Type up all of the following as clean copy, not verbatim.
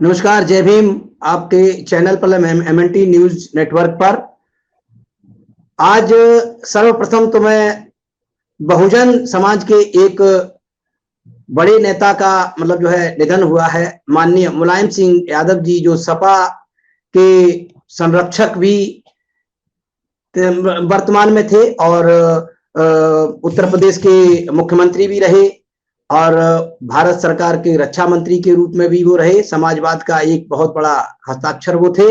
नमस्कार, जय भीम। आपके चैनल पर एमएनटी न्यूज नेटवर्क पर आज सर्वप्रथम तो मैं बहुजन समाज के एक बड़े नेता का निधन हुआ है। माननीय मुलायम सिंह यादव जी, जो सपा के संरक्षक भी वर्तमान में थे और उत्तर प्रदेश के मुख्यमंत्री भी रहे और भारत सरकार के रक्षा मंत्री के रूप में भी वो रहे। समाजवाद का एक बहुत बड़ा हस्ताक्षर वो थे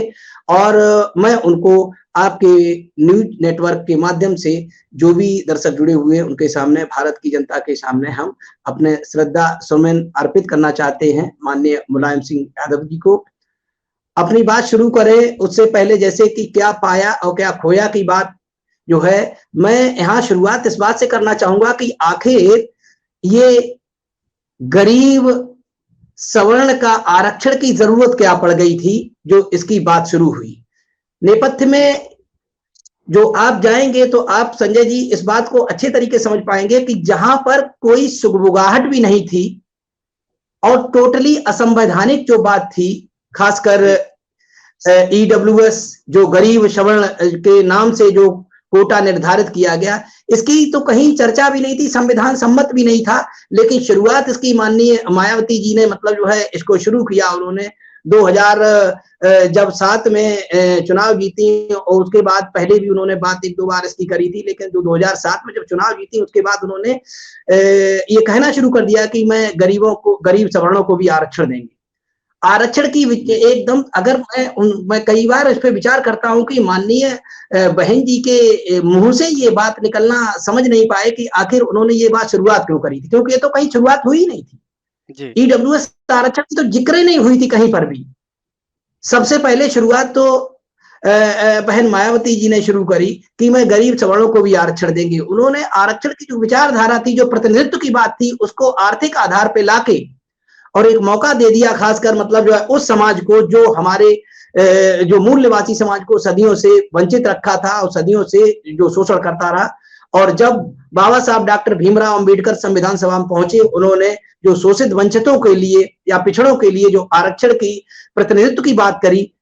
और मैं उनको आपके न्यूज नेटवर्क के माध्यम से जो भी दर्शक जुड़े हुए हैं उनके सामने, भारत की जनता के सामने हम अपने श्रद्धा सुमन अर्पित करना चाहते हैं माननीय मुलायम सिंह यादव जी को। अपनी बात शुरू करें उससे पहले, जैसे कि क्या पाया और क्या खोया की बात जो है, मैं यहाँ शुरुआत इस बात से करना चाहूंगा कि आखिर ये गरीब सवर्ण का आरक्षण की जरूरत क्या पड़ गई थी जो इसकी बात शुरू हुई। नेपथ्य में जो आप जाएंगे तो आप संजय जी इस बात को अच्छे तरीके समझ पाएंगे कि जहां पर कोई सुगबुगाहट भी नहीं थी और टोटली असंवैधानिक जो बात थी, खासकर ईडब्ल्यूएस जो गरीब सवर्ण के नाम से जो कोटा निर्धारित किया गया, इसकी तो कहीं चर्चा भी नहीं थी, संविधान सम्मत भी नहीं था। लेकिन शुरुआत इसकी माननीय मायावती जी ने इसको शुरू किया। उन्होंने 2007 में चुनाव जीती और उसके बाद पहले भी उन्होंने बात एक दो बार इसकी करी थी, लेकिन 2007 में जब चुनाव जीती उसके बाद उन्होंने ये कहना शुरू कर दिया कि मैं गरीब सवर्णों को भी आरक्षण देंगे। आरक्षण की एकदम, अगर मैं कई बार इस पर विचार करता हूं कि माननीय बहन जी के मुंह से ये बात निकलना समझ नहीं पाए कि आखिर उन्होंने ये बात शुरुआत क्यों करी थी, क्योंकि ये तो कहीं शुरुआत हुई नहीं थी। ईडब्ल्यूएस आरक्षण की तो जिक्र ही नहीं हुई थी कहीं पर भी। सबसे पहले शुरुआत तो बहन मायावती जी ने शुरू करी कि मैं गरीब सवर्णों को भी आरक्षण देंगे। उन्होंने आरक्षण की जो विचारधारा थी, जो प्रतिनिधित्व की बात थी, उसको आर्थिक आधार पर लाके और एक मौका दे दिया, खासकर उस समाज को जो हमारे जो मूल निवासी समाज को सदियों से वंचित रखा था और सदियों से जो शोषण करता रहा। और जब बाबा साहब डॉक्टर भीमराव अंबेडकर संविधान सभा में पहुंचे, उन्होंने जो शोषित वंचितों के लिए या पिछड़ों के लिए जो आरक्षण की प्रतिनिधित्व की बात करी,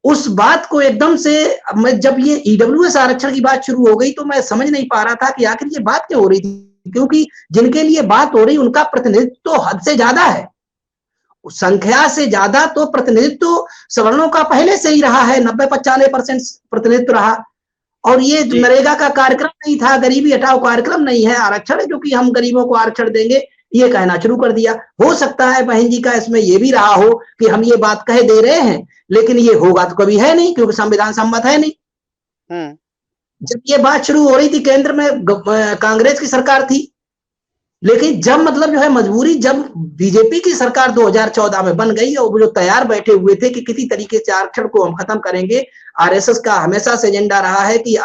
उस बात को एकदम से मैं जब ये ईडब्ल्यूएस आरक्षण की बात शुरू हो गई तो मैं समझ नहीं पा रहा था कि आखिर ये बात क्यों हो रही थी, क्योंकि जिनके लिए बात हो रही उनका प्रतिनिधित्व तो हद से ज्यादा है, संख्या से ज्यादा तो प्रतिनिधित्व सवर्णों का पहले से ही रहा है। 90-95% प्रतिनिधित्व रहा। और ये नरेगा का कार्यक्रम नहीं था, गरीबी हटाओ कार्यक्रम नहीं है, आरक्षण है जो कि हम गरीबों को आरक्षण देंगे, ये कहना शुरू कर दिया। हो सकता है बहन जी का इसमें ये भी रहा हो कि हम ये बात कह दे रहे हैं लेकिन ये होगा तो कभी है नहीं, क्योंकि संविधान सम्मत है नहीं। जब ये बात शुरू हो रही थी, केंद्र में कांग्रेस की सरकार थी, लेकिन जब मजबूरी, जब बीजेपी की सरकार 2014 में बन गई और वो जो तैयार बैठे हुए थे कि किसी तरीके से आरक्षण को हम खत्म करेंगे, आरएसएस का हमेशा से एजेंडा रहा है कि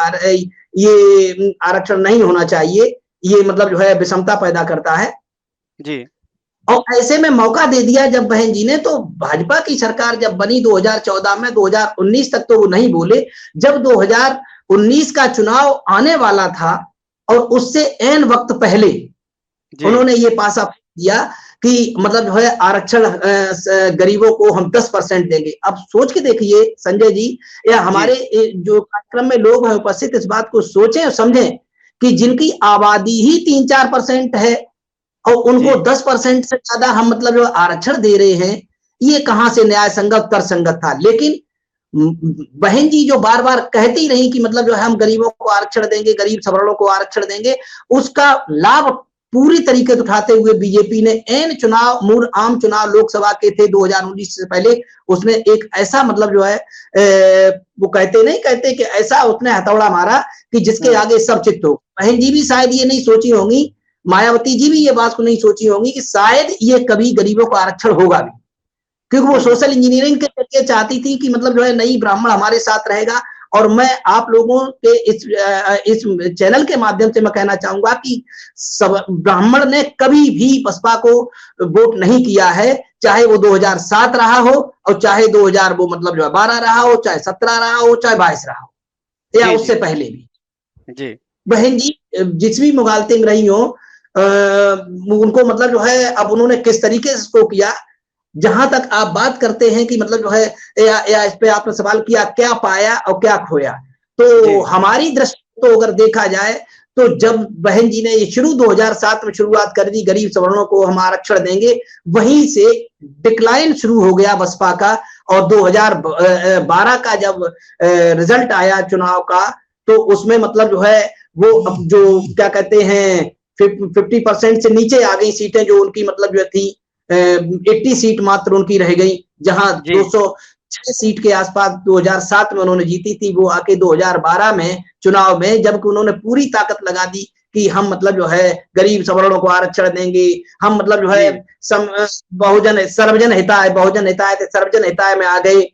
ये आरक्षण नहीं होना चाहिए, ये विषमता पैदा करता है जी। और ऐसे में मौका दे दिया जब बहन जी ने, तो भाजपा की सरकार जब बनी 2014 में, 2019 तक तो वो नहीं बोले। जब 2019 का चुनाव आने वाला था और उससे एन वक्त पहले उन्होंने ये पासा दिया कि आरक्षण गरीबों को हम 10% देंगे। अब सोच के देखिए संजय जी या हमारे जो कार्यक्रम में लोग हैं उपस्थित, इस बात को सोचें और समझें कि जिनकी आबादी ही 3-4% है और उनको 10% से ज्यादा हम आरक्षण दे रहे हैं, ये कहां से न्याय संगत तर्कसंगत था। लेकिन बहन जी जो बार बार कहती रही कि हम गरीबों को आरक्षण देंगे, गरीब सवर्णों को आरक्षण देंगे, उसका लाभ पूरी तरीके से उठाते हुए बीजेपी ने एन चुनाव, मूल आम चुनाव लोकसभा के थे 2019 से पहले, उसने एक ऐसा वो कहते कि ऐसा उसने हथौड़ा मारा कि जिसके आगे सब चित हो। बहन जी भी शायद ये नहीं सोची होंगी, मायावती जी भी ये बात को नहीं सोची होंगी कि शायद ये कभी गरीबों को आरक्षण होगा भी, क्योंकि वो सोशल इंजीनियरिंग के जरिए चाहती थी कि नहीं, ब्राह्मण हमारे साथ रहेगा। और मैं आप लोगों के इस चैनल के माध्यम से मैं कहना चाहूंगा कि ब्राह्मण ने कभी भी बसपा को वोट नहीं किया है, चाहे वो 2007 रहा हो और चाहे 2012 रहा हो, चाहे 17 रहा हो, चाहे 22 रहा हो या उससे पहले भी जी। बहन जी जिस भी मुगालतिंग रही हो, उनको अब उन्होंने किस तरीके से इसको किया, जहां तक आप बात करते हैं कि मतलब जो है या इस पे आपने सवाल किया क्या पाया और क्या खोया, तो हमारी दृष्टि तो अगर देखा जाए तो जब बहन जी ने ये शुरू 2007 में शुरुआत कर दी गरीब सवर्णों को हम आरक्षण देंगे, वहीं से डिक्लाइन शुरू हो गया बसपा का। और 2012 का जब रिजल्ट आया चुनाव का, तो उसमें मतलब जो है वो जो क्या कहते हैं 50% से नीचे आ गई सीटें, जो उनकी मतलब जो थी 80 सीट मात्र उनकी रह गई, जहां 206 सीट के आसपास 2007 में उन्होंने जीती थी, वो आके 2012 में चुनाव में जबकि उन्होंने पूरी ताकत लगा दी कि हम मतलब जो है गरीब सवर्णों को आरक्षण देंगे, हम मतलब जो है बहुजन सर्वजन हिताय थे, सर्वजन हिताय में आ गए।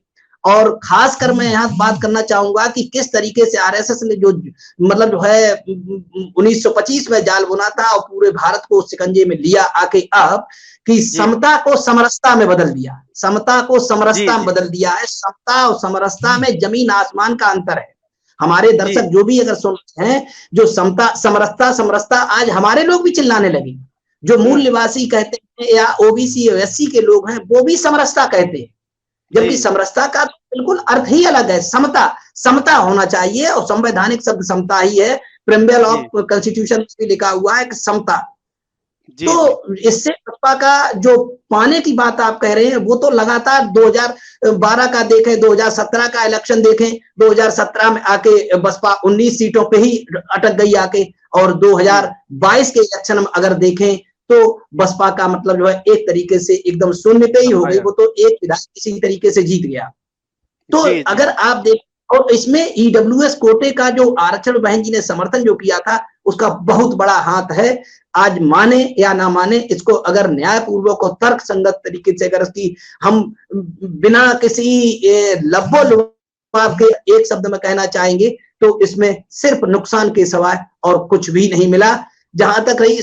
और खासकर मैं यहाँ बात करना चाहूंगा कि किस तरीके से आरएसएस ने जो मतलब जो है 1925 में जाल बुना था और पूरे भारत को शिकंजे में लिया आके अब कि समता को समरसता में बदल दिया, समता को समरसता में बदल दिया है। समता और समरसता में जमीन आसमान का अंतर है। हमारे दर्शक जो भी अगर सुन रहे हैं, जो समता समरसता समरसता आज हमारे लोग भी चिल्लाने लगे, जो मूल निवासी कहते हैं या ओबीसी एससी के लोग हैं वो भी समरसता कहते हैं, जबकि समरसता का बिल्कुल अर्थ ही अलग है। समता, समता होना चाहिए और संवैधानिक शब्द समता ही है, प्रेम्बल ऑफ कॉन्स्टिट्यूशन में भी लिखा हुआ है कि समता। तो इससे बसपा का जो पाने की बात आप कह रहे हैं वो तो लगातार 2012 का देखें, 2017 का इलेक्शन देखें, 2017 में आके बसपा 19 सीटों पे ही अटक गई आके, और 2022 के इलेक्शन में अगर देखें तो बसपा का मतलब जो है एक तरीके से एकदम शून्य पे ही हो गई, वो तो एक विधायक किसी तरीके से जीत गया। तो अगर आप देखें, और इसमें ईडब्ल्यूएस कोटे का जो आरक्षण बहन जी ने समर्थन जो किया था उसका बहुत बड़ा हाथ है। आज माने या ना माने, इसको अगर न्यायपूर्वक और तर्क संगत तरीके से अगर इसकी हम बिना किसी लब्बो लुभाव के एक शब्द में कहना चाहेंगे तो इसमें सिर्फ नुकसान के सिवाय और कुछ भी नहीं मिला। जहां तक रही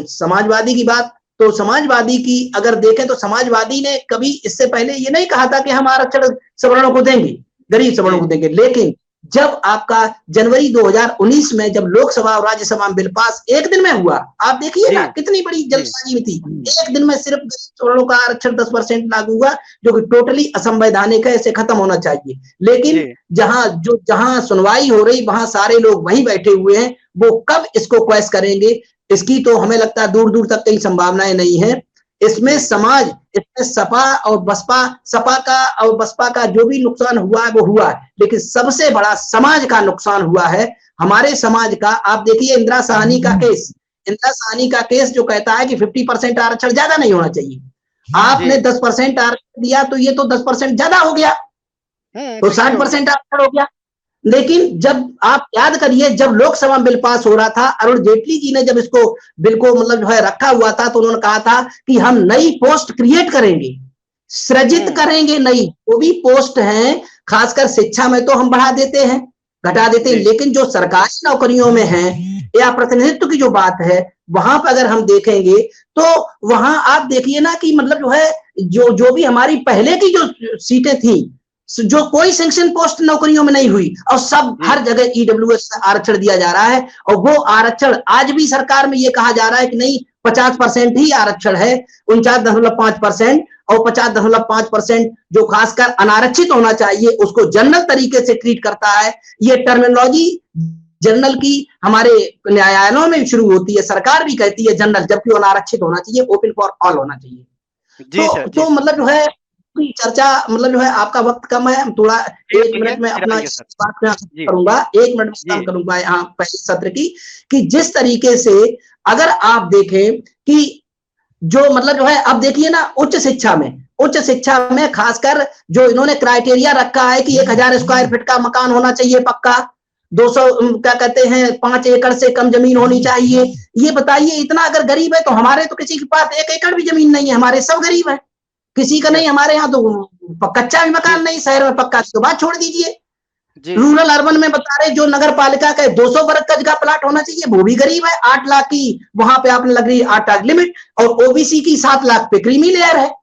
समाजवादी की बात, तो समाजवादी की अगर देखें तो समाजवादी ने कभी इससे पहले ये नहीं कहा था कि हम आरक्षण सवर्णों को देंगे, गरीब सवर्णों को देंगे। लेकिन जब आपका जनवरी 2019 में जब लोकसभा और राज्यसभा में बिल पास एक दिन में हुआ, आप देखिए ना कितनी बड़ी जल्दबाजी में थी। एक दिन में सिर्फ सवर्णों का आरक्षण 10% लागू हुआ, जो कि टोटली असंवैधानिक है, इसे खत्म होना चाहिए। लेकिन जहां सुनवाई हो रही वहां सारे लोग वहीं बैठे हुए हैं, वो कब इसको क्वैश करेंगे इसकी तो हमें लगता है दूर दूर तक कई संभावनाएं नहीं है। इसमें समाज, इसमें सपा और बसपा, सपा का और बसपा का जो भी नुकसान हुआ है वो हुआ है, लेकिन सबसे बड़ा समाज का नुकसान हुआ है। हमारे समाज का आप देखिए इंदिरा साहनी का केस, इंदिरा साहनी का केस जो कहता है कि 50% आरक्षण ज्यादा नहीं होना चाहिए। आपने 10% आरक्षण दिया तो ये तो 10% ज्यादा हो गया, तो 60% आरक्षण हो गया। लेकिन जब आप याद करिए जब लोकसभा में बिल पास हो रहा था, अरुण जेटली जी ने जब इसको बिल को मतलब जो है रखा हुआ था, तो उन्होंने कहा था कि हम नई पोस्ट क्रिएट करेंगे, सृजित करेंगे नई, वो भी पोस्ट हैं। खासकर शिक्षा में तो हम बढ़ा देते हैं, घटा देते हैं, लेकिन जो सरकारी नौकरियों में है या प्रतिनिधित्व की जो बात है वहां पर अगर हम देखेंगे तो वहां आप देखिए ना कि मतलब जो है जो भी हमारी पहले की जो सीटें थी, जो कोई सैंक्शन पोस्ट नौकरियों में नहीं हुई और सब हर जगह ईडब्ल्यूएस आरक्षण दिया जा रहा है। और वो आरक्षण आज भी सरकार में ये कहा जा रहा है कि नहीं 50% ही आरक्षण है, 49.5% और 50.5% जो खासकर अनारक्षित होना चाहिए उसको जनरल तरीके से ट्रीट करता है। ये टर्मिनोलॉजी जनरल की हमारे न्यायालयों में शुरू होती है, सरकार भी कहती है जनरल, जबकि अनारक्षित होना चाहिए, ओपन फॉर ऑल होना चाहिए। तो मतलब जो है चर्चा मतलब जो है आपका वक्त कम है, थोड़ा 1 मिनट में अपना बात करूंगा, 1 मिनट में काम करूंगा यहाँ पहले सत्र की, कि जिस तरीके से अगर आप देखें कि जो मतलब जो है अब देखिए ना उच्च शिक्षा में खासकर जो इन्होंने क्राइटेरिया रखा है कि 1000 स्क्वायर फीट का मकान होना चाहिए पक्का, 200 क्या कहते हैं 5 एकड़ से कम जमीन होनी चाहिए। ये बताइए इतना अगर गरीब है तो हमारे तो किसी के पास 1 एकड़ भी जमीन नहीं है, हमारे सब गरीब है, किसी का नहीं। हमारे यहाँ तो कच्चा भी मकान नहीं, शहर में पक्का तो बात छोड़ दीजिए। रूरल अर्बन में बता रहे जो नगर पालिका का 200 वर्ग गज का प्लाट होना चाहिए, वो भी गरीब है। 8 लाख की वहां पे आपने लग रही 8 लाख लिमिट, और ओबीसी की 7 लाख पे क्रीमी लेयर है।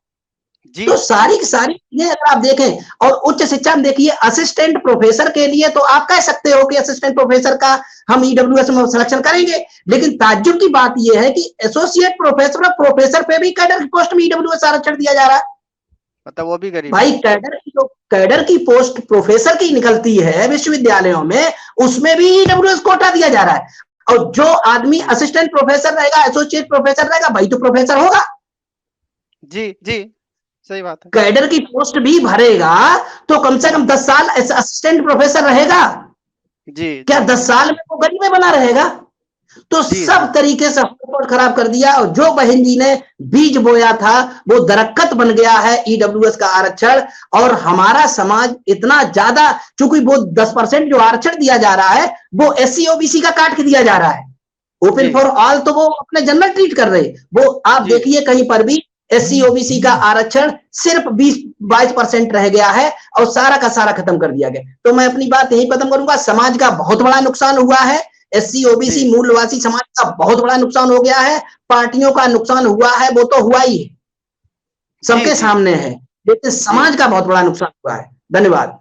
तो सारी की सारी चीजें अगर आप देखें, और उच्च शिक्षा में देखिए असिस्टेंट प्रोफेसर के लिए तो आप कह सकते हो कि असिस्टेंट प्रोफेसर का हम ईडब्ल्यूएस में सिलेक्शन करेंगे, लेकिन ताज्जुब की बात यह है कि एसोसिएट प्रोफेसर और प्रोफेसर पे भी कैडर की पोस्ट में ईडब्ल्यूएस आरक्षण दिया जा रहा है। मतलब वो भी गरीब भाई कैडर की पोस्ट प्रोफेसर की निकलती है विश्वविद्यालयों में, उसमें भी ईडब्ल्यूएस कोटा दिया जा रहा है। और जो आदमी असिस्टेंट प्रोफेसर रहेगा, एसोसिएट प्रोफेसर रहेगा, भाई तो प्रोफेसर होगा। जी जी, सही बात है। कैडर की पोस्ट भी भरेगा तो कम से कम 10 साल असिस्टेंट प्रोफेसर रहेगा। जी क्या जी 10 साल में वो गरीब में बना रहेगा? तो जी सब जी तरीके से रिपोर्ट खराब कर दिया, और जो बहन जी ने बीज बोया था वो दरख्त बन गया है ईडब्ल्यूएस का आरक्षण। और हमारा समाज इतना ज्यादा, चूंकि वो 10% जो आरक्षण दिया जा रहा है वो एससी ओबीसी का काट के दिया जा रहा है। ओपन फॉर ऑल तो वो अपने जनरल ट्रीट कर रहे, वो आप जी देखिए कहीं पर भी एससी ओबीसी का आरक्षण सिर्फ 20-22% रह गया है और सारा का सारा खत्म कर दिया गया। तो मैं अपनी बात यही खत्म करूंगा, समाज का बहुत बड़ा नुकसान हुआ है, एससी ओबीसी जी मूलवासी समाज का बहुत बड़ा नुकसान हो गया है, पार्टियों का नुकसान हुआ है वो तो हुआ ही है, जी सबके जी सामने है, लेकिन जी समाज का बहुत बड़ा नुकसान हुआ है। धन्यवाद।